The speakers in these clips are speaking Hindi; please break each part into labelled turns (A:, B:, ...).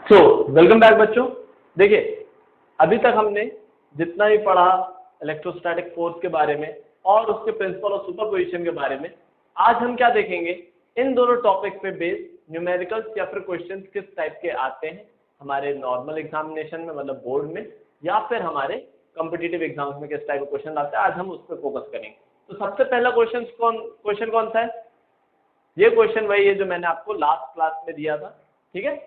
A: वेलकम बैक बच्चों। देखिए, अभी तक हमने जितना भी पढ़ा इलेक्ट्रोस्टैटिक फोर्स के बारे में और उसके प्रिंसिपल और सुपरपोजिशन के बारे में, आज हम क्या देखेंगे, इन दोनों टॉपिक पे बेस्ड न्यूमेरिकल्स या फिर क्वेश्चंस किस टाइप के आते हैं हमारे नॉर्मल एग्जामिनेशन में, मतलब बोर्ड में, या फिर हमारे कॉम्पिटिटिव एग्जाम्स में किस टाइप का क्वेश्चन आते हैं, आज हम उस पर फोकस करेंगे। तो सबसे पहला क्वेश्चन कौन सा है? ये क्वेश्चन वही है जो मैंने आपको लास्ट क्लास में दिया था, ठीक है।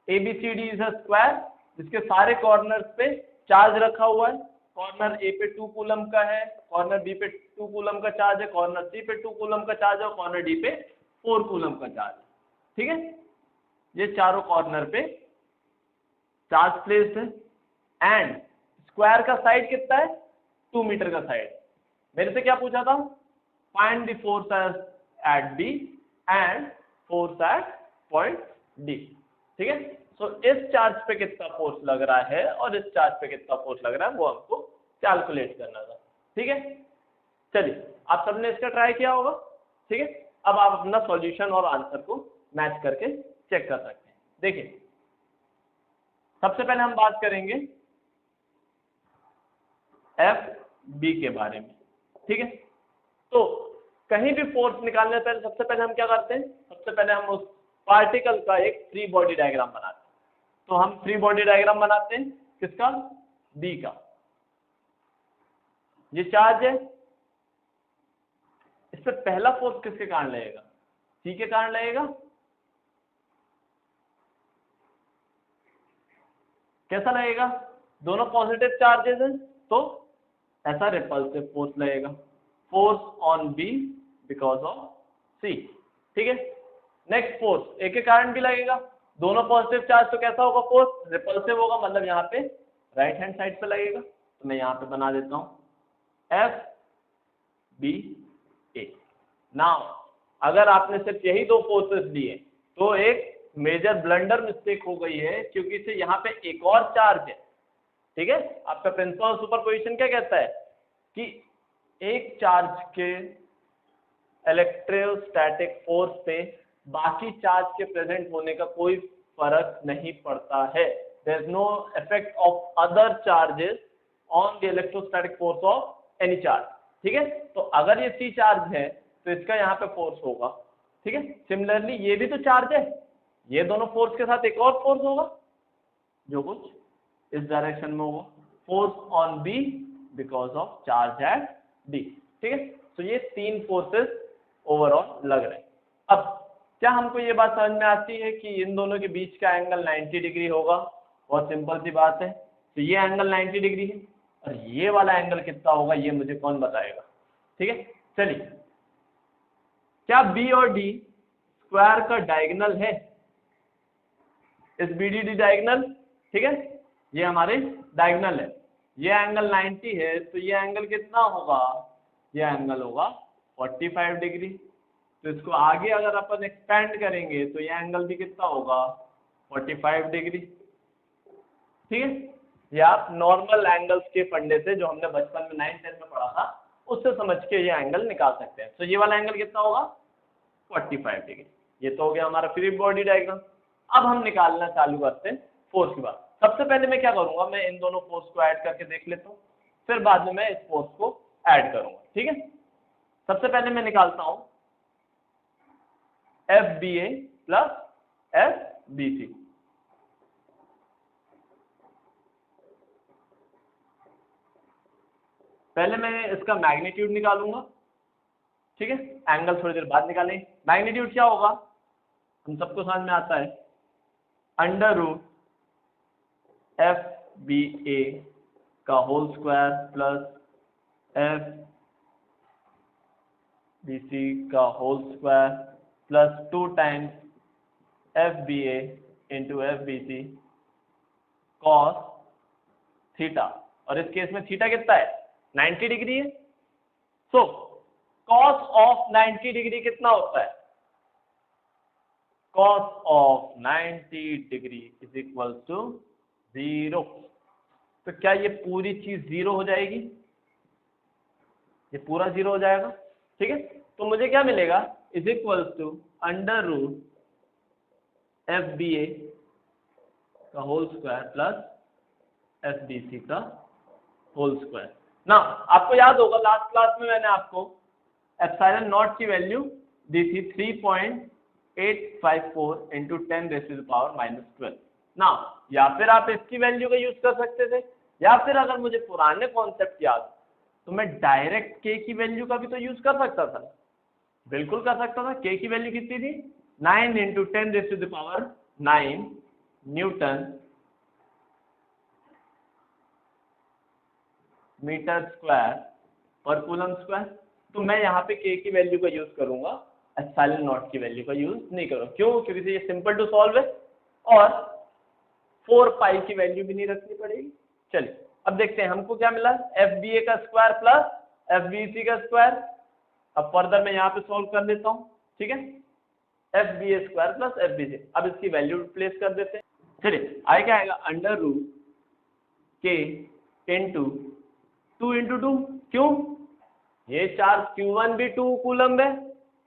A: ABCD इज अ स्क्वायर जिसके सारे कॉर्नर्स पे चार्ज रखा हुआ है। कॉर्नर A पे 2 कूलम का है, कॉर्नर B पे 2 कूलम का चार्ज है, कॉर्नर C पे 2 कूलम का चार्ज है और कॉर्नर D पे 4 कूलम का चार्ज है, ठीक है। ये चारों कॉर्नर पे चार्ज प्लेस्ड है एंड स्क्वायर का साइड कितना है? 2 मीटर का साइड। मेरे से क्या पूछा था? Find the force at B and force at point D, ठीक है। सो इस चार्ज पे कितना फोर्स लग रहा है और इस चार्ज पे कितना फोर्स लग रहा है वो हमको कैलकुलेट करना था, ठीक है। चलिए, आप सबने इसका ट्राई किया होगा, ठीक है। अब आप अपना सॉल्यूशन और आंसर को मैच करके चेक कर सकते हैं। देखिए, सबसे पहले हम बात करेंगे FB के बारे में, ठीक है। तो कहीं भी फोर्स निकालने से पहले सबसे पहले हम क्या करते हैं? सबसे पहले हम उस पार्टिकल का एक फ्री बॉडी डायग्राम बनाते हैं। तो हम फ्री बॉडी डायग्राम बनाते हैं किसका? B का। ये चार्ज है, इस पे पहला फोर्स किसके कारण लगेगा? C के कारण लगेगा। कैसा लगेगा? दोनों पॉजिटिव चार्जेस हैं तो ऐसा रिपल्सिव फोर्स लगेगा, force on B because of C, ठीक है। नेक्स्ट फोर्स A के कारण भी लगेगा, दोनों पॉजिटिव चार्ज तो कैसा होगा? फोर्स रिपल्सिव होगा, मतलब यहाँ पे राइट हैंड साइड पे लगेगा। तो मैं यहाँ पे बना देता हूँ FBA। नाउ अगर आपने सिर्फ यही दो फोर्सेस लिए तो एक मेजर ब्लंडर मिस्टेक हो गई है, क्योंकि इसे यहाँ पे एक और चार्ज है, ठीक है। आपका प्रिंसिपल सुपरपोजिशन क्या कहता है कि एक चार्ज के इलेक्ट्रोस्टैटिक फोर्स पे बाकी चार्ज के प्रेजेंट होने का कोई फर्क नहीं पड़ता है। There is no effect of other charges on the electrostatic force of any charge, ठीक है। तो अगर ये C चार्ज है तो इसका यहाँ पे फोर्स होगा, ठीक है। सिमिलरली ये भी तो चार्ज है, ये दोनों फोर्स के साथ एक और फोर्स होगा जो कुछ इस डायरेक्शन में होगा, force on B because of charge at D, ठीक है। तो ये तीन फोर्सेस ओवरऑल लग रहे हैं। अब क्या हमको ये बात समझ में आती है कि इन दोनों के बीच का एंगल 90 डिग्री होगा? बहुत सिंपल सी बात है। तो ये एंगल 90 डिग्री है और ये वाला एंगल कितना होगा ये मुझे कौन बताएगा, ठीक है। चलिए, क्या B और D स्क्वायर का डायगोनल है? इस BDD डायगोनल, ठीक है, ये हमारे डायगोनल है। ये एंगल 90 है तो ये एंगल कितना होगा? ये एंगल होगा 45 डिग्री। तो इसको आगे अगर अपन एक्सपेंड करेंगे तो ये एंगल भी कितना होगा? 45 डिग्री, ठीक है। ये आप नॉर्मल एंगल्स के फंडे से जो हमने बचपन में 9th 10th में पढ़ा था उससे समझ के ये एंगल निकाल सकते हैं। तो ये वाला एंगल कितना होगा? 45 डिग्री। ये तो हो गया हमारा फ्री बॉडी डायग्राम। अब हम निकालना चालू करते हैं फोर्स की बात। सबसे पहले मैं क्या करूंगा, मैं इन दोनों फोर्स को ऐड करके देख लेता हूँ, फिर बाद में मैं इस फोर्स को ऐड करूंगा, ठीक है। सबसे पहले मैं निकालता हूं FBA प्लस FBC। पहले मैं इसका मैग्नीट्यूड निकालूंगा, ठीक है। एंगल थोड़ी देर बाद निकालें। मैग्नीट्यूड क्या होगा हम सबको समझ में आता है, अंडर रूट FBA का होल स्क्वायर प्लस FBC का whole square plus 2 times FBA into FBC cos theta. और इस केस में थीटा कितना है? 90 डिग्री है। सो कॉस ऑफ 90 डिग्री कितना होता है? Cos of 90 degree is equal to 0। तो क्या ये पूरी चीज 0 हो जाएगी? ये पूरा 0 हो जाएगा, ठीक है। तो मुझे क्या मिलेगा? Is equal to under root FBA का होल स्क्वायर प्लस FBC का होल स्क्वायर। ना आपको याद होगा लास्ट क्लास में मैंने आपको एप्सिलॉन नॉट की वैल्यू दी थी 3.854 इंटू 10⁻⁻12। ना या फिर आप इसकी वैल्यू का यूज कर सकते थे, या फिर अगर मुझे पुराने कॉन्सेप्ट याद तो मैं डायरेक्ट k की वैल्यू का भी तो यूज कर सकता था, बिल्कुल कर सकता था। k की वैल्यू कितनी थी? 9 इंटू 10⁻9 न्यूटन मीटर स्क्वायर पर कूलम स्क्वायर। तो मैं यहाँ पे k की वैल्यू का यूज करूंगा, एप्सिलॉन नॉट की वैल्यू का यूज नहीं करूंगा। क्यों? क्योंकि ये सिंपल टू सॉल्व है और 4 पाई की वैल्यू भी नहीं रखनी पड़ेगी। चलिए अब देखते हैं हमको क्या मिला, FBA का स्क्वायर प्लस FBC का स्क्वायर। अब फर्दर मैं यहाँ पे सॉल्व कर लेता हूँ, ठीक है। FBA स्क्वायर प्लस FBC, अब इसकी वैल्यू प्लेस कर देते हैं। चलिए आगे क्या आएगा, under root k into 2 into 2। क्यों? ये चार्ज Q1 भी 2 कूलम है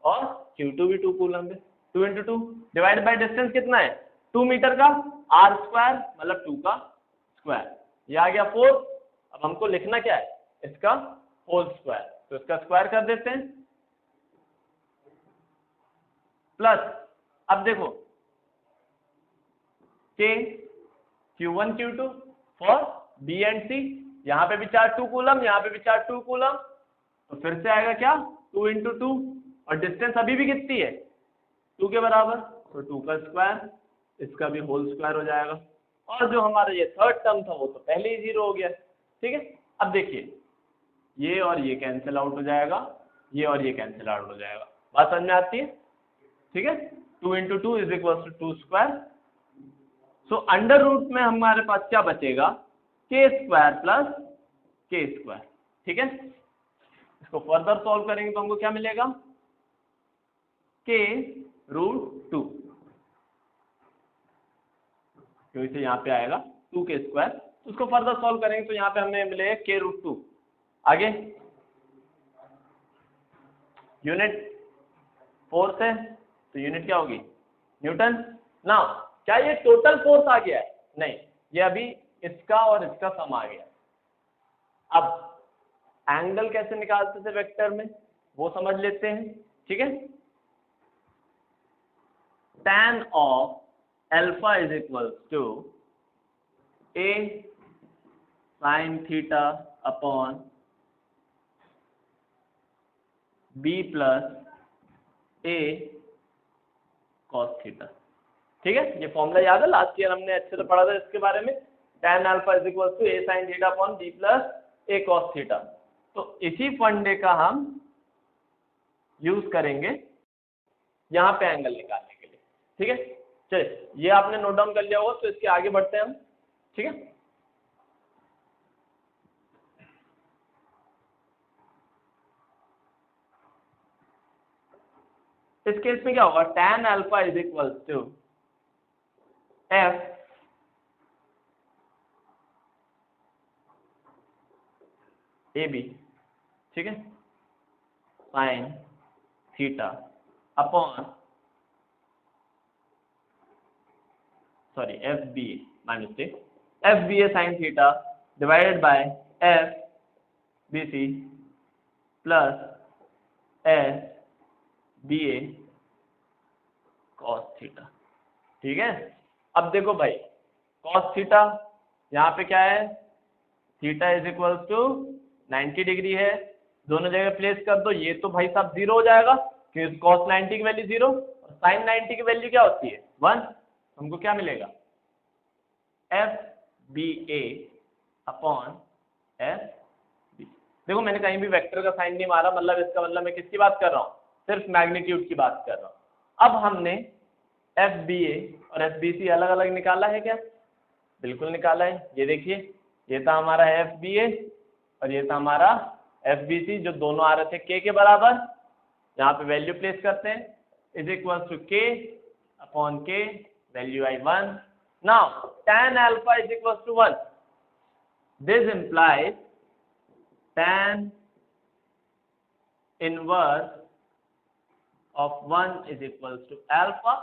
A: और Q2 भी 2 कूलम है। 2 इंटू 2 डिवाइड बाई डिस्टेंस कितना है, 2 मीटर का, r स्क्वायर मतलब 2 का स्क्वायर। ये आ गया 4। अब हमको लिखना क्या है, इसका होल स्क्वायर, तो इसका स्क्वायर कर देते हैं प्लस, अब देखो k Q1 Q2 for B and C, यहाँ पे भी चार्ज 2 कूलम, यहाँ पे भी चार्ज 2 कूलम, तो फिर से आएगा क्या 2 इंटू 2, और डिस्टेंस अभी भी कितनी है 2 के बराबर, तो 2 का स्क्वायर, इसका भी होल स्क्वायर हो जाएगा। और जो हमारा ये थर्ड टर्म था वो तो पहले ही 0 हो गया, ठीक है। अब देखिए ये और ये कैंसिल आउट हो जाएगा, ये और ये कैंसिल आउट हो जाएगा। बात समझ में आती है, ठीक है। 2 into 2 is equal to 2 square. So under root में हमारे पास क्या बचेगा, k square plus k square, ठीक है। इसको फर्दर सॉल्व करेंगे तो हमको क्या मिलेगा, k रूट 2, क्योंकि से यहाँ पे आएगा 2k स्क्वायर। उसको फर्दर सॉल्व करेंगे तो यहाँ पे हमें मिलेगा k रूट 2। आगे यूनिट फोर्स है तो यूनिट क्या होगी, न्यूटन। ना क्या ये टोटल फोर्स आ गया है, नहीं, ये अभी इसका और इसका सम आ गया। अब एंगल कैसे निकालते थे वेक्टर में वो समझ लेते हैं, ठीक है। tan of alpha is equal to a sin theta upon b plus a cos theta, ठीक है। ये फॉर्मूला याद है, लास्ट ईयर हमने अच्छे से पढ़ा था इसके बारे में। tan alpha is equal to a sin theta upon b plus a cos theta. तो इसी फंडे का हम यूज करेंगे यहाँ पे एंगल निकालने के लिए, ठीक है। चलिए ये आपने नोट डाउन कर लिया होगा, तो इसके आगे बढ़ते हैं हम, ठीक है। इस केस में क्या होगा, tan alpha is equal to f a b, ठीक है, sine theta upon, sorry f b a, my mistake, f b a sine theta divided by f b c plus f b a cos theta, ठीक है। अब देखो भाई कॉस थीटा यहाँ पे क्या है, theta is equal to 90 degree है, दोनों जगह प्लेस कर दो, ये तो भाई साहब 0 हो जाएगा क्योंकि cos 90 की वैल्यू 0 और sin 90 की वैल्यू क्या होती है 1। हमको क्या मिलेगा, एफ बी ए अपॉन एफ बी। देखो मैंने कहीं भी वेक्टर का साइन नहीं मारा, मतलब इसका मतलब मैं किसकी बात कर रहा हूँ, सिर्फ मैग्नीट्यूड की बात कर रहा हूँ। अब हमने एफ बी ए और एफ बी सी अलग अलग निकाला है क्या, बिल्कुल निकाला है। ये देखिए ये था हमारा एफ बी ए और ये था हमारा एफ बी सी, जो दोनों आ रहे थे के बराबर। यहाँ पे वैल्यू प्लेस करते हैं, is equal to k upon k, value आई 1। Now tan alpha is equal to 1, this implies tan inverse of 1 is equals to alpha,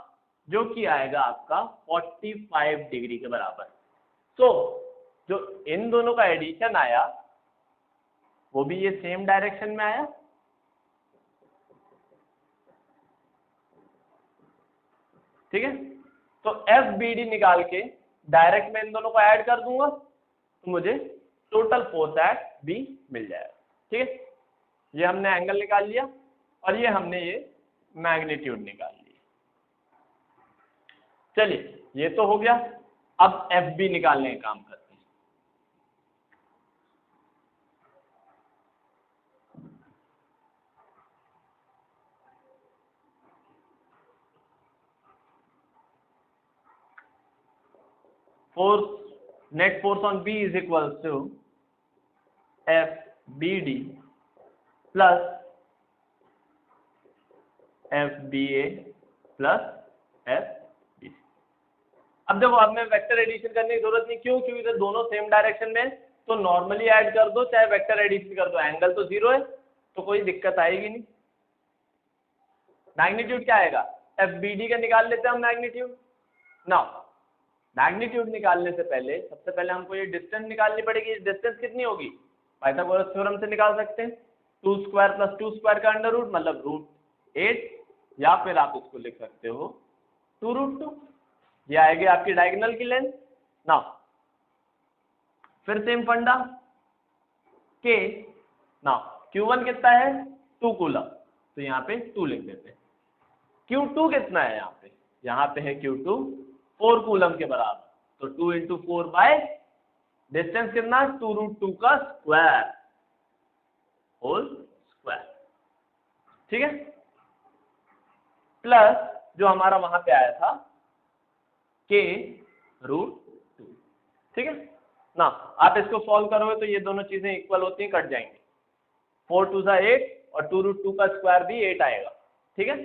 A: जो कि आएगा आपका 45 डिग्री के बराबर। तो जो इन दोनों का एडिशन आया वो भी ये सेम डायरेक्शन में आया, ठीक है। तो FBD निकाल के डायरेक्ट मैं इन दोनों को ऐड कर दूंगा तो मुझे टोटल फोर्स एट B मिल जाएगा, ठीक है। ये हमने एंगल निकाल लिया और ये हमने ये मैग्नीट्यूड निकाल लिया। चलिए ये तो हो गया, अब FB निकालने का काम करते हैं। Force, net force on B is equals to FBD plus FBA plus FBC। अब देखो, अब मैं वेक्टर एडिशन करने की जरूरत नहीं, क्यों? क्योंकि इधर दोनों सेम डायरेक्शन में, तो नॉर्मली ऐड कर दो चाहे वेक्टर एडिशन कर दो, एंगल तो 0 है तो कोई दिक्कत आएगी नहीं। मैग्नीट्यूड क्या आएगा? FBD का निकाल लेते हैं हम मैग्नीट्यूड। नाउ मैग्नीट्यूड निकालने से पहले सबसे पहले हमको ये डिस्टेंस निकालनी पड़ेगी। डिस्टेंस कितनी होगी? पाइथागोरस थ्योरम से निकाल सकते हैं, 2 स्क्वायर प्लस 2 स्क्वायर का अंडर रूट मतलब √8, या फिर आप इसको लिख सकते हो 2√2। ये आएगी आपकी डायगोनल की लेंथ। ना फिर सेम फंडा के, ना Q1 कितना है? 2 कूलम, तो यहाँ पे 2 लिख देते हैं। Q2 कितना है? यहाँ पे है Q2 4 कूलम के बराबर, तो 2 × 4 बाय डिस्टेंस कितना? 2√2 का स्क्वायर होल स्क्वायर, ठीक है। प्लस जो हमारा वहां पे आया था K√2, ठीक है ना। आप इसको सॉल्व करोगे तो ये दोनों चीजें इक्वल होती हैं, कट जाएंगे। 4 2 8 और 2√2 का स्क्वायर भी 8 आएगा, ठीक है।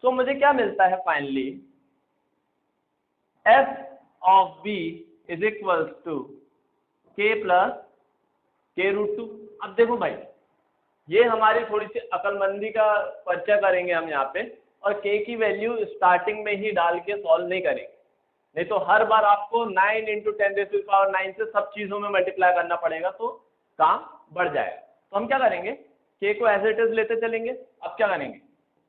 A: तो मुझे क्या मिलता है finally? F of B is equals to K plus K√2। अब देखो भाई, ये हमारी थोड़ी सी अकलमंदी का परिचय करेंगे हम यहाँ पे, और K की वैल्यू स्टार्टिंग में ही डाल के सॉल्व नहीं करेंगे, नहीं तो हर बार आपको 9 × 10⁹ से सब चीजों में मल्टीप्लाई करना पड़ेगा, तो काम बढ़ जाएगा। तो हम क्या करेंगे? K को एज इट इज लेते चलेंगे। अब क्या करेंगे?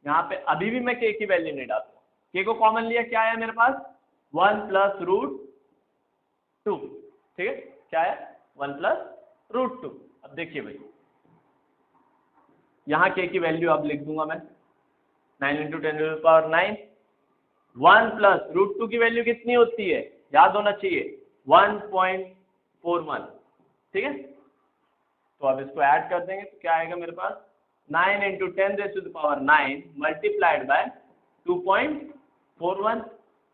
A: यहाँ पे अभी भी मैं K की वैल्यू नहीं डालूंगा, K को कॉमन लिया, क्या आया मेरे पास? 1 + √2, ठीक है। क्या है? 1 + √2। अब देखिए भाई, यहाँ K की वैल्यू अब लिख दूंगा मैं 9 × 10⁹ 1 + √2 की वैल्यू कितनी होती है? याद होना चाहिए 1.41, ठीक है। तो अब इसको ऐड कर देंगे तो क्या आएगा मेरे पास? 9 × 10⁹ मल्टीप्लाइड बाय 2.41,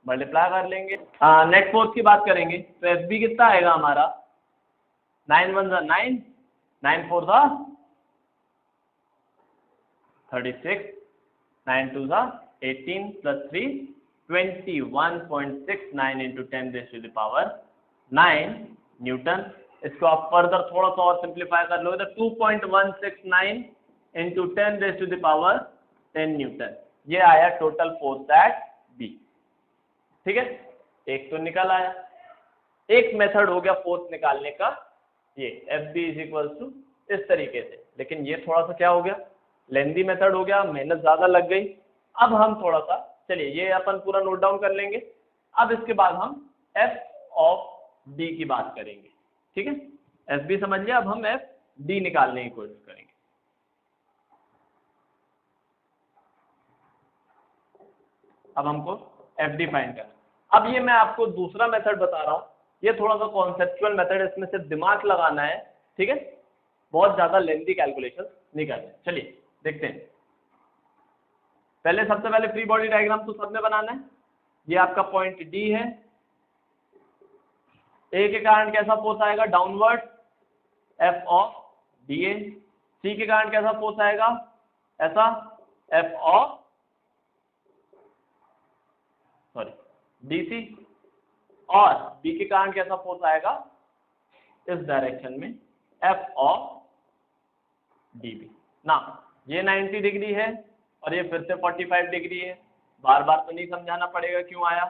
A: मल्टीप्लाई कर लेंगे। नेट फोर्स की बात करेंगे तो FB कितना आएगा हमारा? 9 1 9, 9 4 36, 9 2 18 + 3 21.69 × 10⁹9 न्यूटन। इसको आप फर्दर थोड़ा सा और सिंप्लीफाई कर लोगे तो 2.169 × 10⁻10 न्यूटन। ये आया टोटल फोर्स एट B, ठीक है। एक तो निकल आया, एक मेथड हो गया फोर्स निकालने का, ये FB = इस तरीके से। लेकिन ये थोड़ा सा क्या हो गया? लेंदी मेथड हो गया, मेहनत ज्यादा लग गई। अब हम थोड़ा सा, चलिए ये अपन पूरा नोट डाउन कर लेंगे। अब इसके बाद हम F of D की बात करेंगे, ठीक है। FB समझ लिया, अब हम FD निकालने की कोशिश करेंगे। अब हमको FD फाइंड करना। अब ये मैं आपको दूसरा मेथड बता रहा हूँ, ये थोड़ा सा कॉन्सेप्चुअल मेथड है, इसमें सिर्फ दिमाग लगाना है, ठीक है। बहुत ज्यादा लेंथी कैलकुलेशन नहीं करना। चलिए देखते हैं। सबसे पहले फ्री बॉडी डायग्राम तो सबने बनाना है। ये आपका पॉइंट D है, A के कारण कैसा फोर्स आएगा? Downward, F of DA। C के कारण कैसा फोर्स आएगा? ऐसा, F of DC। और B के कारण कैसा फोर्स आएगा? इस डायरेक्शन में, F of DB। ना ये 90 डिग्री है और ये फिर से 45 डिग्री है, बार बार तो नहीं समझाना पड़ेगा क्यों आया,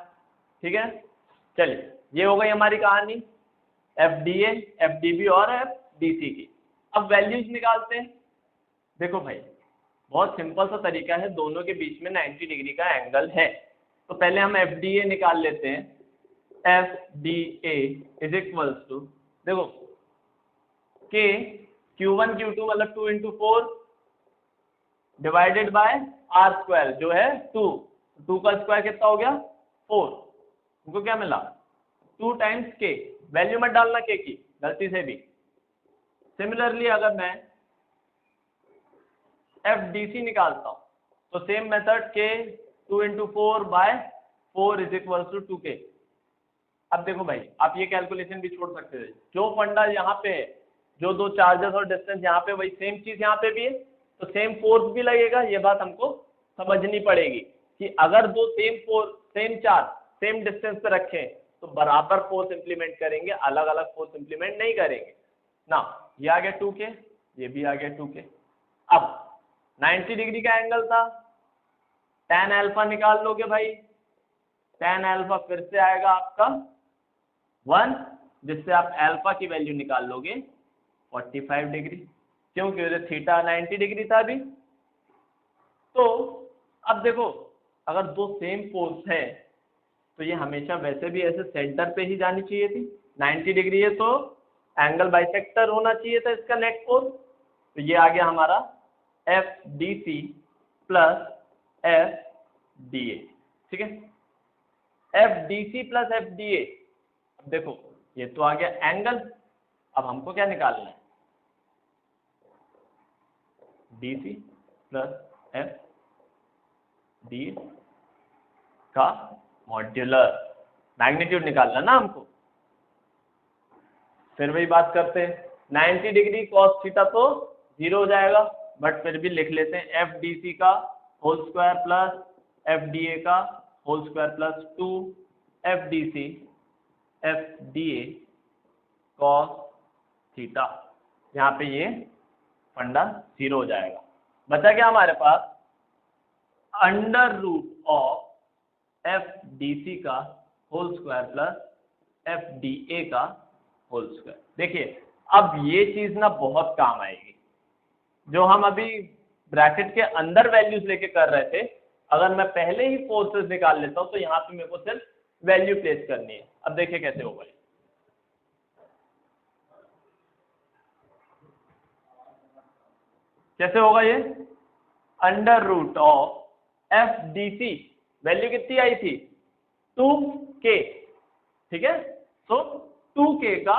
A: ठीक है। चलिए ये हो गई हमारी कहानी FDA, FDB और FDC की। अब वैल्यूज निकालते हैं। देखो भाई बहुत सिंपल सा तरीका है, दोनों के बीच में 90 डिग्री का एंगल है। तो पहले हम FDA निकाल लेते हैं। FDA इज इक्वल्स टू, देखो K Q1 Q2 मतलब 2 × 4 डिवाइडेड बाय R स्क्वायर जो है 2, 2 का स्क्वायर कितना हो गया 4, उनको क्या मिला 2 टाइम्स K। वैल्यू मत डालना K की गलती से भी। सिमिलरली अगर मैं FDC निकालता हूं तो same method K 2 × 4 by 4 is equal to 2K। अब देखो भाई आप ये कैलकुलेशन भी छोड़ सकते थे, जो फंडा यहाँ पे है, जो दो चार्जेस और डिस्टेंस यहाँ पे, वही सेम चीज यहाँ पे भी है, तो सेम फोर्स भी लगेगा। ये बात हमको समझनी पड़ेगी कि अगर दो same force, same charge same distance पे रखें तो बराबर फोर्स इंप्लीमेंट करेंगे, अलग अलग फोर्स इंप्लीमेंट नहीं करेंगे ना। ये आ गया 2K, ये भी आ गया 2K। अब 90 डिग्री का एंगल था, tan अल्फा निकाल लोगे भाई। tan अल्फा फिर से आएगा आपका 1, जिससे आप अल्फा की वैल्यू निकाल लोगे 45 डिग्री, क्योंकि थीटा 90 डिग्री था अभी। तो अब देखो अगर दो सेम फोर्स है तो ये हमेशा वैसे भी ऐसे सेंटर पे ही जानी चाहिए थी। 90 डिग्री है तो एंगल बाइसेक्टर होना चाहिए था इसका नेट फोर्स। तो ये आ गया हमारा FDC प्लस FDA, ठीक है। FDC प्लस FDA, अब देखो ये तो आ गया एंगल। अब हमको क्या निकालना है, DC प्लस FDA का मॉड्यूलर, मैग्नीट्यूड निकालना ना हमको। फिर वही बात करते हैं, 90 डिग्री cos थीटा तो 0 हो जाएगा, बट फिर भी लिख लेते हैं FDC का होल स्क्वायर प्लस FDA का whole square plus 2 FDC FDA cos theta. यहाँ पे ये फंडा 0 हो जाएगा। बचा क्या हमारे पास, अंडर रूट ऑफ FDC का होल स्क्वायर प्लस FDA का होल स्क्वायर। देखिए अब ये चीज ना बहुत काम आएगी, जो हम अभी ब्रैकेट के अंदर वैल्यूज लेके कर रहे थे। अगर मैं पहले ही फोर्सेस निकाल लेता हूं तो यहाँ पे मेरे को सिर्फ वैल्यू प्लेस करनी है। अब देखिए कैसे होगा, कैसे होगा ये, under root of FDC value कितनी आई थी 2K, ठीक है। तो 2K का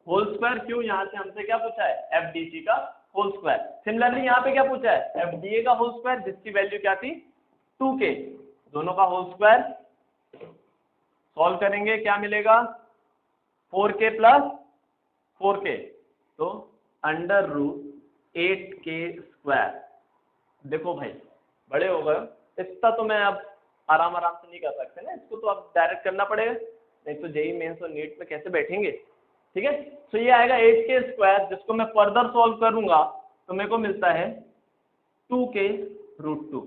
A: होल स्क्वायर, क्यों यहाँ से हमसे क्या पूछा है FDC का होल स्क्वायर। सिमिलरली यहाँ पे क्या पूछा है FDA का होल स्क्वायर, जिसकी वैल्यू क्या थी 2K। दोनों का होल स्क्वायर सॉल्व करेंगे क्या मिलेगा 4K प्लस 4K, तो अंडर रूट 8K स्क्वायर। देखो भाई बड़े हो गए, इतना तो मैं अब आराम आराम से नहीं कर सकते ना, इसको तो अब डायरेक्ट करना पड़ेगा, नहीं तो जेईई मेंस और नीट में कैसे बैठेंगे, ठीक है। तो ये आएगा 8K स्क्वायर, जिसको मैं फर्दर सॉल्व करूंगा तो मेरे को मिलता है 2K रूट 2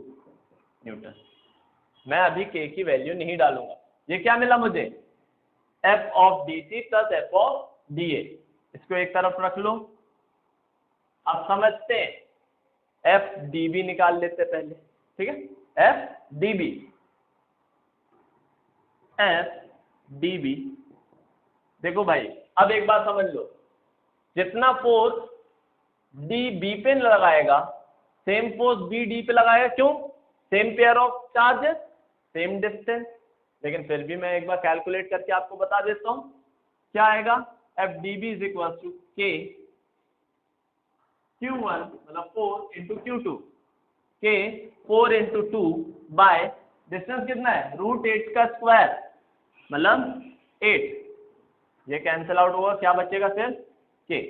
A: न्यूटन। मैं अभी K की वैल्यू नहीं डालूंगा। ये क्या मिला मुझे F of DC plus F of DA, इसको एक तरफ रख लो। अब समझते हैं FDB निकाल लेते पहले, ठीक है। FDB देखो भाई अब एक बात समझ लो, जितना फोर्स D B पे लगाएगा सेम फोर्स B D पे लगाएगा, क्यों, same pair of charges same distance. लेकिन फिर भी मैं एक बार कैलकुलेट करके आपको बता देता हूं क्या आएगा, FDB is equal to K Q1 मतलब 4 × Q2, K 4 × 2 बाय डिस्टेंस कितना है √8 का स्क्वायर मतलब 8। ये कैंसिल आउट होगा, क्या बचेगा सिर्फ K,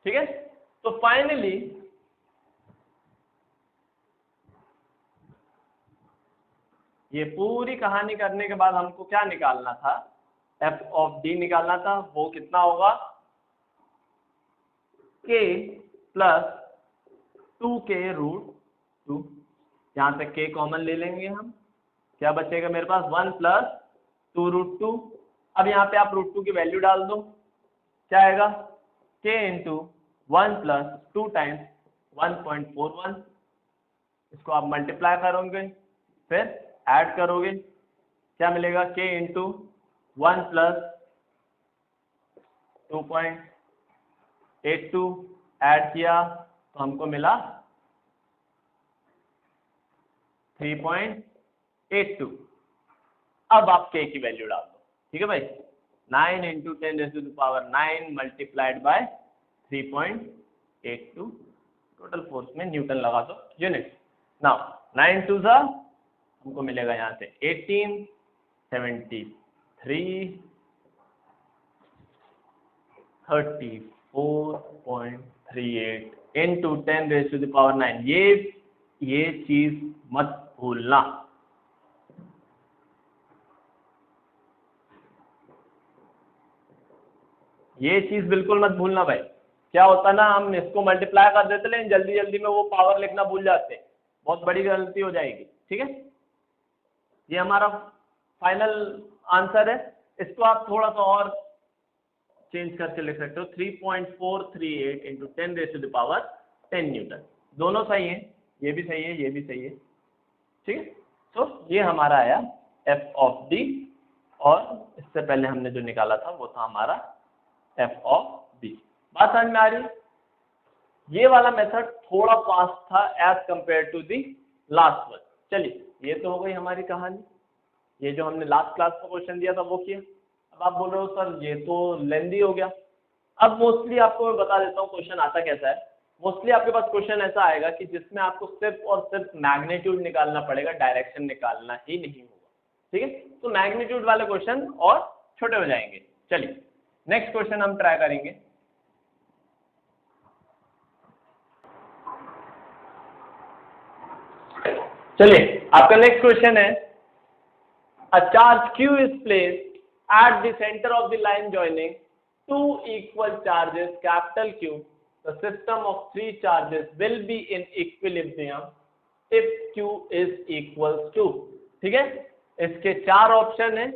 A: ठीक है। तो फाइनली ये पूरी कहानी करने के बाद हमको क्या निकालना था, F ऑफ D निकालना था। वो कितना होगा K प्लस 2K रूट 2, यहाँ से k कॉमन ले लेंगे हम, क्या बचेगा मेरे पास 1 प्लस 2√2। अब यहाँ पे आप √2 की वैल्यू डाल दो, क्या आएगा k इंटू 1 प्लस 2 टाइम्स 1.41। इसको आप मल्टीप्लाई करोगे फिर ऐड करोगे, क्या मिलेगा k इंटू 1 प्लस 2.82 ऐड किया तो हमको मिला 3.82। अब आप k की वैल्यू डाल दो, ठीक है भाई, 9 into 10⁻⁹ multiplied by 3.82, total force में न्यूटन लगा दो यूनिट। नाउ 9 2 सा हमको मिलेगा यहाँ से 18, 73, 34.38 इंटू 10⁻⁹ ये चीज मत भूलना। ये चीज बिल्कुल मत भूलना भाई। क्या होता ना, हम इसको मल्टीप्लाई कर देते लेकिन जल्दी जल्दी में वो पावर लिखना भूल जाते हैं, बहुत बड़ी गलती हो जाएगी, ठीक है। ये हमारा फाइनल आंसर है। इसको आप थोड़ा सा और चेंज करके लिख सकते हो, 3.438 इंटू 10⁻10 न्यूटन। दोनों सही है, ये भी सही है, ये भी सही है, ठीक है। तो ये हमारा आया एफ ऑफ डी, और इससे पहले हमने जो निकाला था वो था हमारा एफ ऑफ डी। बात समझ में आ रही? ये वाला मेथड थोड़ा फास्ट था as compare to the last one. चलिए, ये तो हो गई हमारी कहानी। ये जो हमने लास्ट क्लास में क्वेश्चन दिया था वो किया। अब आप बोल रहे हो सर ये तो लेंदी हो गया। अब मोस्टली आपको मैं बता देता हूँ क्वेश्चन आता कैसा है। मोस्टली आपके पास क्वेश्चन ऐसा आएगा कि जिसमें आपको सिर्फ और सिर्फ मैग्नीट्यूड निकालना पड़ेगा, डायरेक्शन निकालना ही नहीं होगा, ठीक है। तो मैग्नीट्यूड वाले क्वेश्चन और छोटे हो जाएंगे। चलिए नेक्स्ट क्वेश्चन हम ट्राई करेंगे। चलिए आपका नेक्स्ट क्वेश्चन है, a charge q is placed at the center of the line joining two equal charges capital Q. The system of three charges will be in equilibrium if q is equals to, ठीक है। इसके चार ऑप्शन है,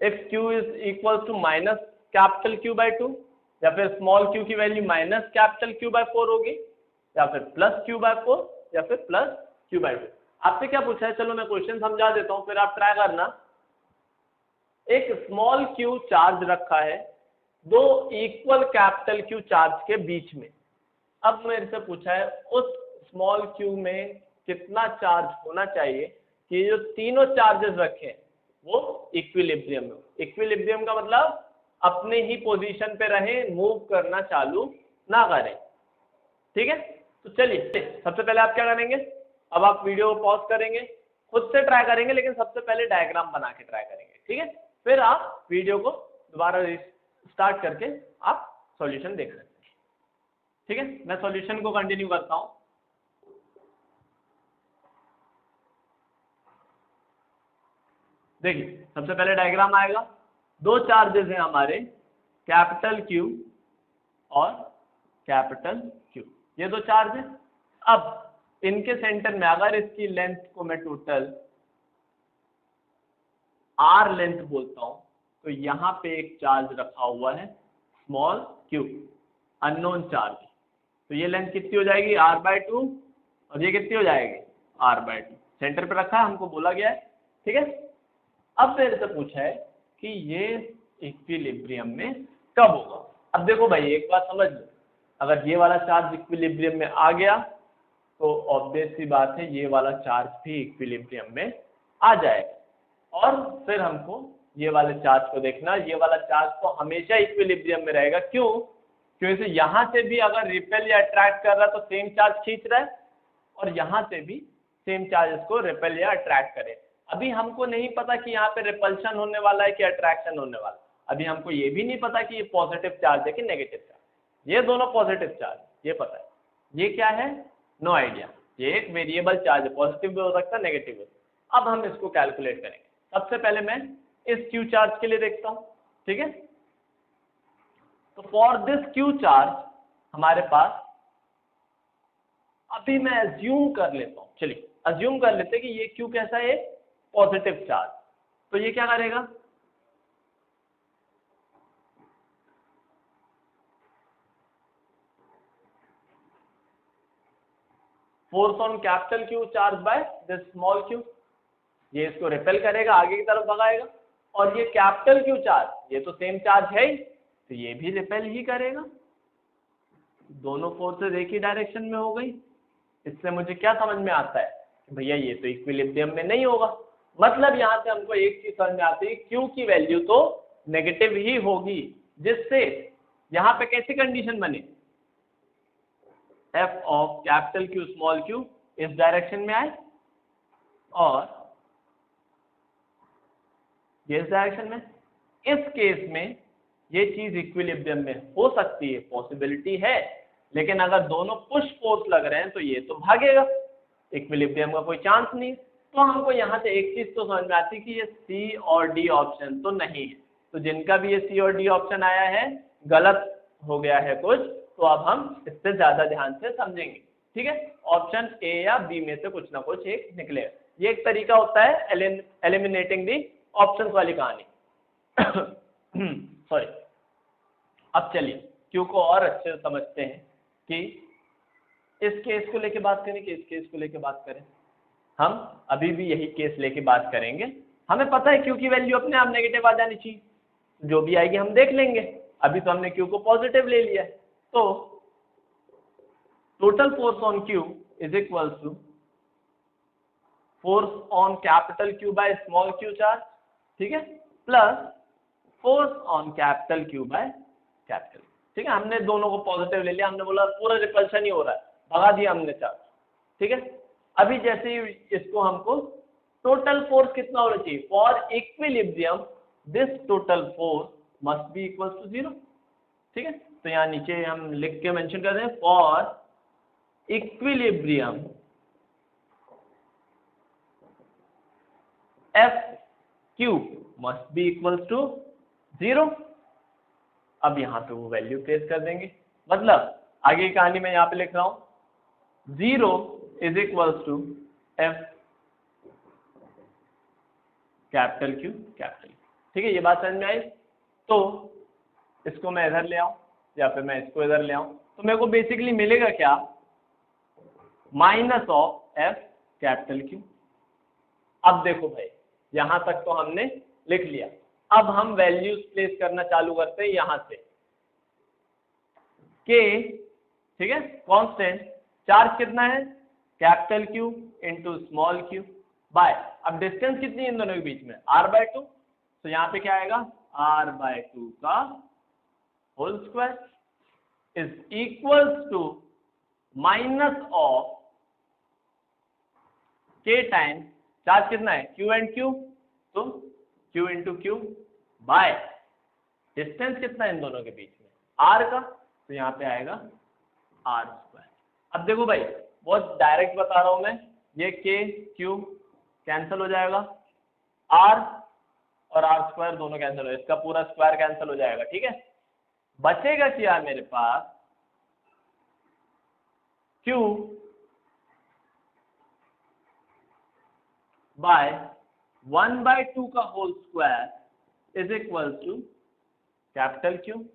A: if q is equals to minus capital Q by 2, या फिर स्मॉल q की value minus capital Q by 4 होगी, या फिर प्लस Q by 4, या फिर प्लस Q by 2। आपसे क्या पूछा है, चलो मैं क्वेश्चन समझा देता हूं फिर आप ट्राई करना। एक स्मॉल q चार्ज रखा है दो इक्वल कैपिटल Q चार्ज के बीच में। अब मेरे से पूछा है उस स्मॉल q में कितना चार्ज होना चाहिए कि जो तीनों चार्जेस रखे हैं वो इक्विलिब्रियम में। इक्विलिब्रियम का मतलब अपने ही पोजीशन पे रहें, मूव करना चालू ना करें, ठीक है। तो चलिए सबसे पहले आप क्या करेंगे, अब आप वीडियो को पॉज करेंगे, खुद से ट्राई करेंगे, लेकिन सबसे पहले डायग्राम बना के ट्राई करेंगे, ठीक है। फिर आप वीडियो को दोबारा स्टार्ट करके आप सॉल्यूशन देख सकते हैं, ठीक है। मैं सॉल्यूशन को कंटिन्यू करता हूं। देखिए सबसे पहले डायग्राम आएगा, दो चार्जेस हैं हमारे, कैपिटल Q और कैपिटल Q, ये दो चार्ज हैं। अब इनके सेंटर में अगर इसकी लेंथ को मैं टोटल r लेंथ बोलता हूं तो यहाँ पे एक चार्ज रखा हुआ है स्मॉल q, अननोन चार्ज। तो ये लेंथ कितनी हो जाएगी r/2, और ये कितनी हो जाएगी r/2। सेंटर पे रखा है, हमको बोला गया है, ठीक है। अब मेरे से पूछा है कि ये इक्विलिब्रियम में कब होगा। अब देखो भाई एक बात समझ लो, अगर ये वाला चार्ज इक्विलिब्रियम में आ गया तो ऑब्वियस सी बात है ये वाला चार्ज भी इक्विलिब्रियम में आ जाएगा, और फिर हमको ये वाले चार्ज को देखना, ये वाला चार्ज तो हमेशा इक्विलिब्रियम में रहेगा। क्यों? क्योंकि यहाँ से भी अगर रिपेल या अट्रैक्ट कर रहा है तो सेम चार्ज खींच रहा है, और यहाँ से भी सेम चार्ज इसको रिपेल या अट्रैक्ट करे। अभी हमको नहीं पता कि यहाँ पे रिपल्शन होने वाला है कि अट्रैक्शन होने वाला है। अभी हमको ये भी नहीं पता कि ये पॉजिटिव चार्ज है कि नेगेटिव चार्ज। ये दोनों पॉजिटिव चार्ज, ये पता है। ये क्या है? No idea. ये एक वेरिएबल चार्ज है, पॉजिटिव भी हो सकता है, नेगेटिव भी। अब हम इसको कैलकुलेट करेंगे। सबसे पहले मैं इस क्यू चार्ज के लिए देखता हूँ, ठीक है। तो फॉर दिस क्यू चार्ज हमारे पास, अब अभी मैं अज्यूम कर लेता हूं, चलिए अज्यूम कर लेते हैं कि ये Q कैसा है, पॉजिटिव चार्ज, तो ये क्या करेगा, force on capital Q charge by this small q, ये इसको रिपेल करेगा, आगे की तरफ भगाएगा, और ये कैपिटल Q चार्ज, ये तो सेम चार्ज है ही, तो ये भी रिपेल ही करेगा, दोनों फोर्सेस एक ही डायरेक्शन में हो गई। इससे मुझे क्या समझ में आता है कि भैया ये तो इक्विलिब्रियम में नहीं होगा, मतलब यहाँ से हमको एक चीज समझ में आती है, Q की वैल्यू तो नेगेटिव ही होगी, जिससे यहाँ पे कैसी कंडीशन बने, F of capital Q small q इस डायरेक्शन में आए और ये इस डायरेक्शन में। इस केस में ये चीज इक्विलिब्रियम में हो सकती है, पॉसिबिलिटी है, लेकिन अगर दोनों पुश फोर्स लग रहे हैं तो ये तो भागेगा, इक्विलिब्रियम का कोई चांस नहीं। तो हमको यहाँ से एक चीज तो समझ में आती है कि ये सी और डी ऑप्शन तो नहीं है, तो जिनका भी ये सी और डी ऑप्शन आया है गलत हो गया है कुछ, तो अब हम इस पे ज्यादा ध्यान से समझेंगे, ठीक है। ऑप्शन ए या बी में से कुछ ना कुछ एक निकलेगा, ये एक तरीका होता है एलिमिनेटिंग दी ऑप्शन वाली कहानी। सॉरी, अब चलिए क्यू को और अच्छे से समझते हैं कि इस केस को लेके बात करें कि इस केस को लेके बात करें। हम अभी भी यही केस लेके बात करेंगे, हमें पता है क्यू की वैल्यू अपने आप नेगेटिव आ जानी चाहिए, जो भी आएगी हम देख लेंगे, अभी तो हमने क्यू को पॉजिटिव ले लिया है। तो total force on q is equal to force on capital q by small q charge, ठीक है, plus force on capital q by capital, ठीक है। हमने दोनों को पॉजिटिव ले लिया, हमने बोला पूरा रिपल्शन ही हो रहा है, भगा दिया हमने चार्ज, ठीक है। अभी जैसे ही इसको हमको टोटल फोर्स कितना होना चाहिए, for equilibrium this total force must be equal to 0, ठीक है। तो यहाँ नीचे हम लिख के मेंशन कर दें, for equilibrium f q must be equal to 0। अब यहाँ पे वो वैल्यू प्लेस कर देंगे, मतलब आगे की कहानी में यहाँ पे लिख रहा हूं 0 is equal to f capital q capital, ठीक है। ये बात समझ में आई। तो इसको मैं इधर ले आऊं या फिर मैं इसको इधर ले आऊं, तो मेरे को बेसिकली मिलेगा क्या, minus of F capital Q. अब देखो भाई, यहां तक तो हमने लिख लिया, अब हम वैल्यूज प्लेस करना चालू करते हैं यहां से, के, ठीक है, कांस्टेंट, चार्ज कितना है, capital q into small q by, अब डिस्टेंस कितनी है इन दोनों के बीच में, r/2, तो यहाँ पे क्या आएगा, r/2 का whole square is equals to minus of k time charge कितना है, क्यू एंड क्यू, तो q into q by distance कितना है इन दोनों के बीच में, r का, तो यहाँ पे आएगा r²। अब देखो भाई, बहुत डायरेक्ट बता रहा हूं मैं, ये के क्यू कैंसिल हो जाएगा, r और r² दोनों कैंसिल हो, इसका पूरा स्क्वायर कैंसिल हो जाएगा, ठीक है। बचेगा क्या मेरे पास, q बाय 1/2 का whole square is equal to capital q,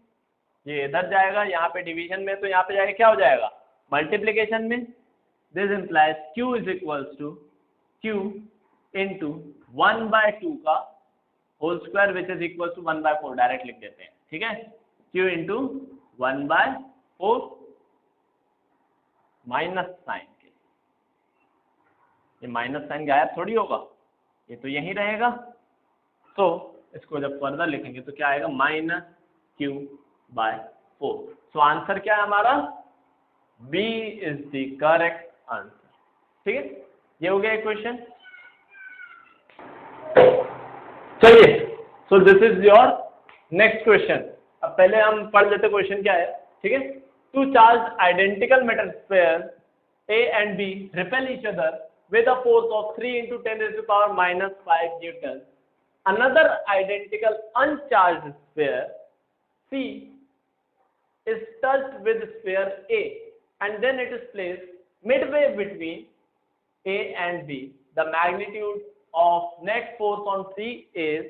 A: ये इधर जाएगा, यहाँ पे डिवीजन में, तो यहाँ पे जाएगा क्या हो जाएगा, मल्टीप्लीकेशन में, this implies q is equal to q into 1/2 का whole square which is equal to 1/4, direct लिख देते हैं, ठीक है, q इंटू 1/4 माइनस साइन के, ये माइनस साइन गायब थोड़ी होगा, ये तो यहीं रहेगा, तो इसको जब फर्दर लिखेंगे तो क्या आएगा, -q/4। सो आंसर क्या है हमारा, b is the correct answer, ठीक है। ये हो गया इक्वेशन। चलिए, so this is your next question. अब पहले हम पढ़ लेते क्वेश्चन क्या है, ठीक है। Two charge identical metal sphere A and B repel each other with a force of 3 × 10⁻⁻5 Newton. Another identical uncharged sphere C is touched with sphere A and then it is placed midway between A and B, the magnitude of net force on C is,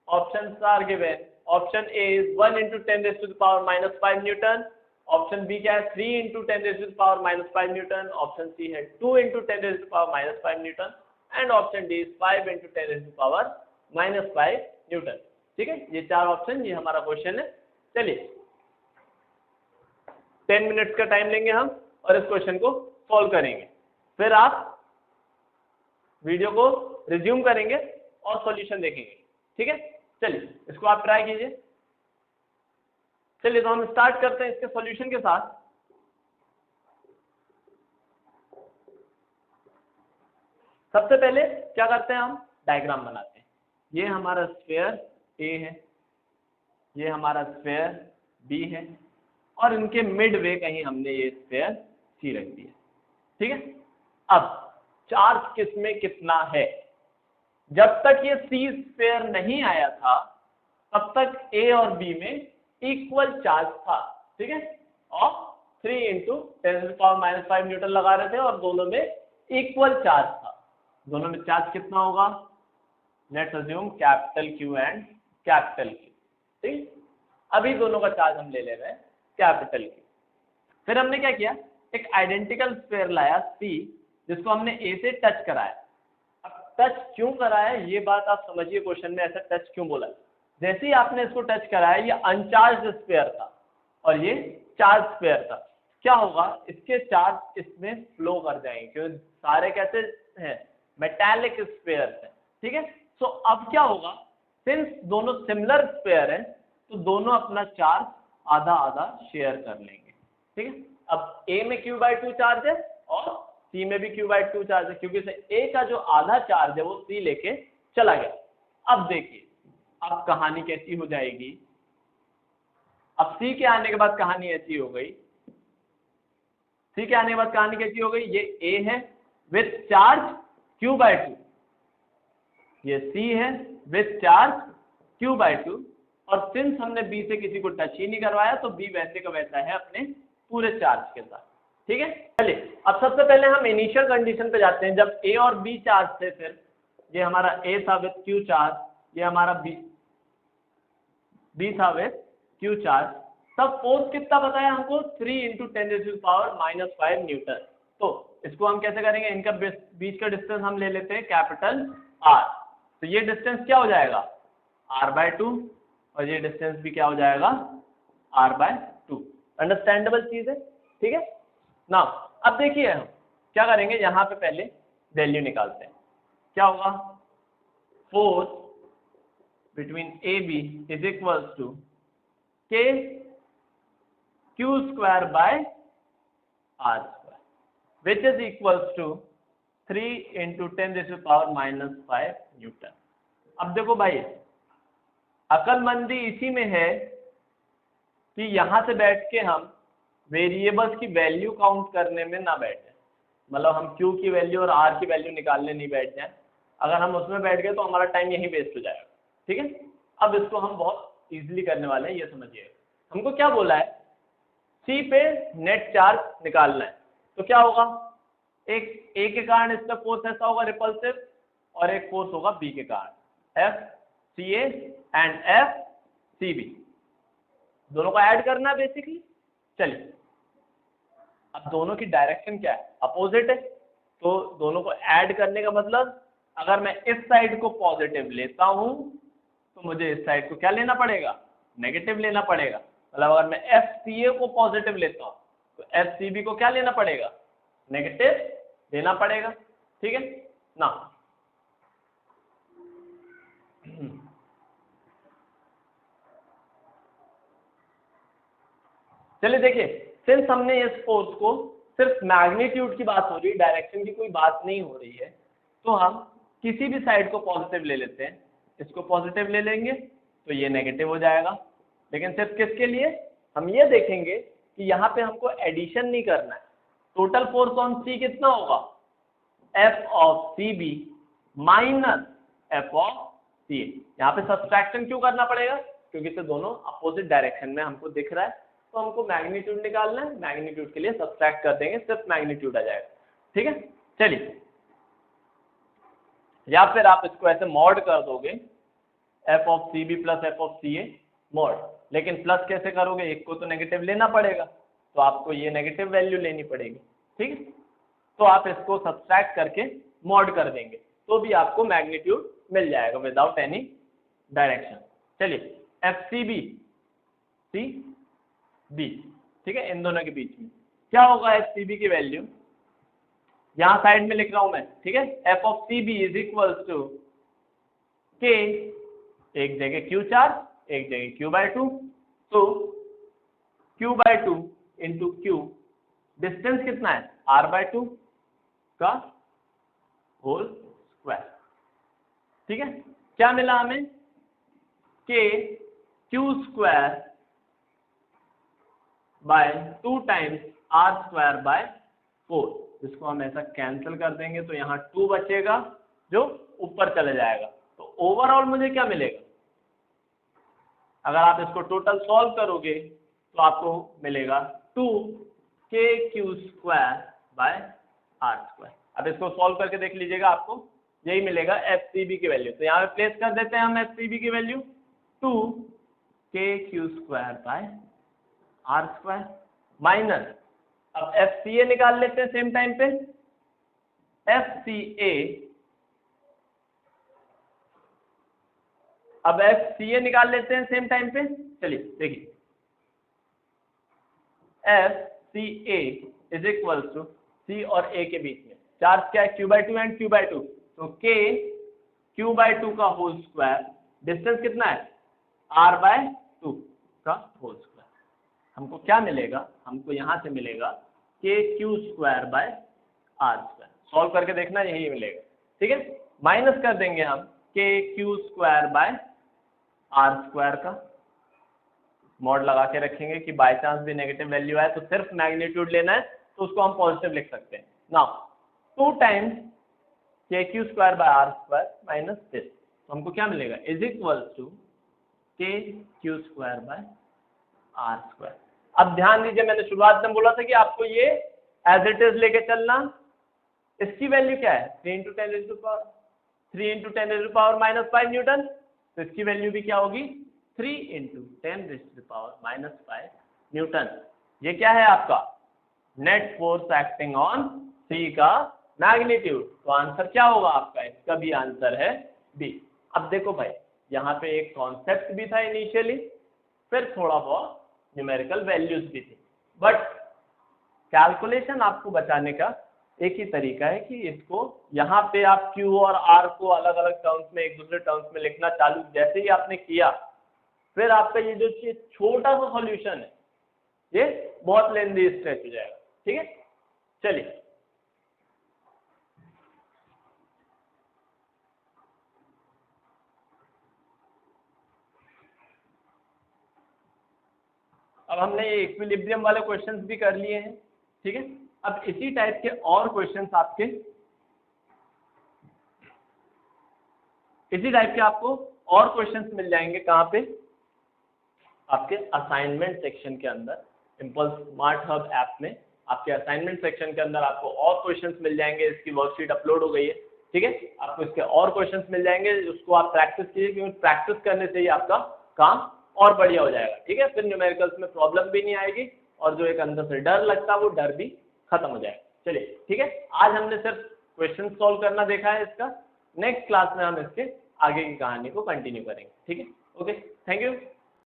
A: options are given. Option A is 1 into 10 raised to the power minus 5 Newton. Option B क्या है 3 into 10 raised to the power minus 5 Newton. Option C है 2 into 10 raised to the power minus 5 Newton. And option D is 5 into 10 raised to the power minus 5 Newton. ठीक है, ये चार ऑप्शन, ये हमारा क्वेश्चन है। चलिए 10 मिनट्स का टाइम लेंगे हम और इस क्वेश्चन को सॉल्व करेंगे, फिर आप वीडियो को रिज्यूम करेंगे और सॉल्यूशन देखेंगे। ठीक है, चलिए इसको आप ट्राई कीजिए। चलिए तो हम स्टार्ट करते हैं इसके सॉल्यूशन के साथ। सबसे पहले क्या करते हैं, हम डायग्राम बनाते हैं। ये हमारा स्फीयर ए है, ये हमारा स्फीयर बी है, और इनके मिडवे कहीं हमने ये स्फीयर सी रख दिया। ठीक है, अब चार्ज किसमें कितना है, जब तक ये सी स्फीयर नहीं आया था तब तक ए और बी में इक्वल चार्ज था। ठीक है, और 3 into 10⁻⁵ न्यूटन लगा रहे थे और दोनों में इक्वल चार्ज था। दोनों में चार्ज कितना होगा, let's assume capital Q and capital Q। ठीक, अभी दोनों का चार्ज हम ले रहे हैं कैपिटल Q। फिर हमने क्या किया, एक आइडेंटिकल स्फीयर लाया C, जिसको हमने A से टच कराया। अब टच क्यों कराया, ये बात आप समझिए, क्वेश्चन में ऐसा टच क्यों बोला। जैसे ही आपने इसको टच कराया, ये अनचार्ज स्फीयर था और ये चार्ज स्फीयर था। क्या होगा, इसके चार्ज इसमें फ्लो कर जाएंगे क्योंकि सारे कैसे हैं, मेटालिक स्फीयर है। ठीक है, सो अब क्या होगा, सिंस दोनों सिमिलर स्फीयर हैं तो दोनों अपना चार्ज आधा आधा शेयर कर लेंगे। ठीक है, अब A में Q/2 चार्ज है और C में भी Q/2 चार्ज है, क्योंकि A का जो आधा चार्ज है वो C लेके चला गया। अब देखिए अब कहानी कैसी हो जाएगी, अब C के आने के बाद कहानी ऐसी हो गई, C के आने के बाद कहानी कैसी हो गई, ये A है विथ चार्ज Q/2, ये C है विथ चार्ज Q/2, और सिंस हमने B से किसी को टच ही नहीं करवाया तो B वैसे का वैसा है अपने पूरे चार्ज के साथ। ठीक है, चलिए अब सबसे पहले हम इनिशियल कंडीशन पे जाते हैं। जब A और B चार्ज थे, फिर ये हमारा A था विथ Q चार्ज, ये हमारा B था विथ Q चार्ज, तब फोर्स कितना बताया हमको, 3 into 10⁻⁻5 न्यूटन। तो इसको हम कैसे करेंगे, इनका बीच का डिस्टेंस हम ले लेते हैं कैपिटल R। तो ये डिस्टेंस क्या हो जाएगा, R/2, और ये डिस्टेंस भी क्या हो जाएगा, R/2। अंडरस्टैंडेबल चीज है। ठीक है ना, अब देखिए हम क्या करेंगे, यहाँ पे पहले वैल्यू निकालते हैं। क्या होगा, force between AB is equals to K Q²/R², which is equals to 3 into 10⁻⁻5 newton. अब देखो भाई, अकलमंदी इसी में है कि यहाँ से बैठ के हम वेरिएबल्स की वैल्यू काउंट करने में ना बैठे, मतलब हम Q की वैल्यू और R की वैल्यू निकालने नहीं बैठ जाए। अगर हम उसमें बैठ गए तो हमारा टाइम यहीं वेस्ट हो जाएगा। ठीक है, अब इसको हम बहुत इजीली करने वाले हैं, ये समझिए। हमको क्या बोला है, C पे नेट चार्ज निकालना है, तो क्या होगा, एक A के कारण इसका फोर्स ऐसा होगा रिपल्सिव, और एक फोर्स होगा B के कारण, FCA एंड FCB, दोनों को ऐड करना है बेसिकली। चलिए अब दोनों की डायरेक्शन क्या है, अपोजिट है, तो दोनों को ऐड करने का मतलब, अगर मैं इस साइड को पॉजिटिव लेता हूं तो मुझे इस साइड को क्या लेना पड़ेगा, नेगेटिव लेना पड़ेगा। मतलब अगर मैं FCA को पॉजिटिव लेता हूं तो FCB को क्या लेना पड़ेगा, नेगेटिव लेना पड़ेगा। ठीक है ना, चलिए देखिए, सिंस हमने इस फोर्स को सिर्फ मैग्नीट्यूड की बात हो रही है, डायरेक्शन की कोई बात नहीं हो रही है, तो हम किसी भी साइड को पॉजिटिव ले लेते हैं। इसको पॉजिटिव ले लेंगे तो ये नेगेटिव हो जाएगा, लेकिन सिर्फ किसके लिए, हम ये देखेंगे कि यहाँ पे हमको एडिशन नहीं करना है। टोटल फोर्स ऑन C कितना होगा, F(CB) माइनस F(CA)। यहाँ पे सब्सट्रैक्शन क्यों करना पड़ेगा, क्योंकि तो दोनों अपोजिट डायरेक्शन में हमको दिख रहा है, तो हमको मैग्नीट्यूड निकालना है, मैग्नीट्यूड के लिए सब्सट्रैक्ट कर देंगे, सिर्फ मैग्नीट्यूड आ जाएगा। ठीक है, चलिए, या फिर आप इसको ऐसे मॉड कर दोगे F of C B plus F of C A mod, लेकिन प्लस कैसे करोगे, एक को तो नेगेटिव लेना पड़ेगा, तो आपको ये नेगेटिव वैल्यू लेनी पड़ेगी। ठीक है, तो आप इसको सब्सट्रैक्ट करके मॉड कर देंगे तो भी आपको मैग्नीट्यूड मिल जाएगा विदाउट एनी डायरेक्शन। चलिए, एफ सी बी, ठीक है, इन दोनों के बीच में क्या होगा, एफ सी बी की वैल्यू यहाँ साइड में लिख रहा हूं मैं। ठीक है, F of C B is equal to K, एक जगह क्यू चार्ज एक जगह q/2, तो q/2 इंटू क्यू, डिस्टेंस कितना है r/2 का होल स्क्वायर। ठीक है, क्या मिला हमें, के q² बाय 2 टाइम्स r²/4, जिसको हम ऐसा कैंसिल कर देंगे तो यहाँ 2 बचेगा जो ऊपर चले जाएगा, तो ओवरऑल मुझे क्या मिलेगा, अगर आप इसको टोटल सॉल्व करोगे तो आपको मिलेगा 2kq²/r²। अब इसको सॉल्व करके देख लीजिएगा, आपको यही मिलेगा एफ सी बी की वैल्यू। तो यहाँ पे प्लेस कर देते हैं हम एफ सी बी की वैल्यू 2kq²/r² माइनस, अब एफ सी ए निकाल लेते हैं सेम टाइम पे, एफ सी ए, अब एफ सी ए निकाल लेते हैं सेम टाइम पे। चलिए देखिए, F C A is equal to C और ए के बीच में चार्ज क्या है, q/2 एंड q/2, तो k q/2 का होल स्क्वायर, डिस्टेंस कितना है r/2 का होल स्क्वायर। हमको क्या मिलेगा, हमको यहां से मिलेगा kq²/r²। सॉल्व करके देखना, यही मिलेगा। ठीक है, माइनस कर देंगे हम kq²/r² का, मॉड लगा के रखेंगे कि बाय चांस भी नेगेटिव वैल्यू आए तो सिर्फ मैग्नीट्यूड लेना है, तो उसको हम पॉजिटिव लिख सकते हैं। Now 2 times kq²/r² minus this, तो हमको क्या मिलेगा, इज इक्वल टू kq²/r²। अब ध्यान दीजिए, मैंने शुरुआत में बोला था कि आपको ये एज इट इज लेके चलना। इसकी वैल्यू क्या है, 3 × 10⁻⁻⁵ न्यूटन, तो इसकी वैल्यू भी क्या होगी, 3 × 10⁻⁻⁵ न्यूटन। ये क्या है आपका नेट फोर्स एक्टिंग ऑन सी का मैग्नीट्यूड। तो आंसर क्या होगा आपका, इसका भी आंसर है बी। अब देखो भाई, यहाँ पे एक कॉन्सेप्ट भी था इनिशियली, फिर थोड़ा बहुत न्यूमेरिकल वैल्यूज भी थी, बट कैलकुलेशन आपको बचाने का एक ही तरीका है कि इसको यहाँ पे आप Q और R को अलग अलग टर्म्स में, एक दूसरे टर्म्स में लिखना चालू जैसे ही आपने किया, फिर आपका ये जो छोटा सा सॉल्यूशन है ये बहुत लेंदी स्ट्रेच हो जाएगा। ठीक है, चलिए अब हमने ये इक्विलिब्रियम वाले क्वेश्चंस भी कर लिए हैं। ठीक है, अब इसी टाइप के और क्वेश्चंस आपके, इसी टाइप के आपको और क्वेश्चंस मिल जाएंगे कहाँ पे, आपके असाइनमेंट सेक्शन के अंदर। इम्पल्स स्मार्ट हब ऐप में आपके असाइनमेंट सेक्शन के अंदर आपको और क्वेश्चंस मिल जाएंगे। इसकी वर्कशीट अपलोड हो गई है। ठीक है, आपको इसके और क्वेश्चंस मिल जाएंगे, उसको आप प्रैक्टिस कीजिए, क्योंकि प्रैक्टिस करने से ही आपका काम और बढ़िया हो जाएगा। ठीक है, फिर न्यूमेरिकल्स में प्रॉब्लम भी नहीं आएगी और जो एक अंदर से डर लगता है वो डर भी खत्म हो जाएगा। चलिए ठीक है, आज हमने सिर्फ क्वेश्चन सॉल्व करना देखा है इसका। नेक्स्ट क्लास में हम इसके आगे की कहानी को कंटिन्यू करेंगे। ठीक है, ओके, थैंक यू।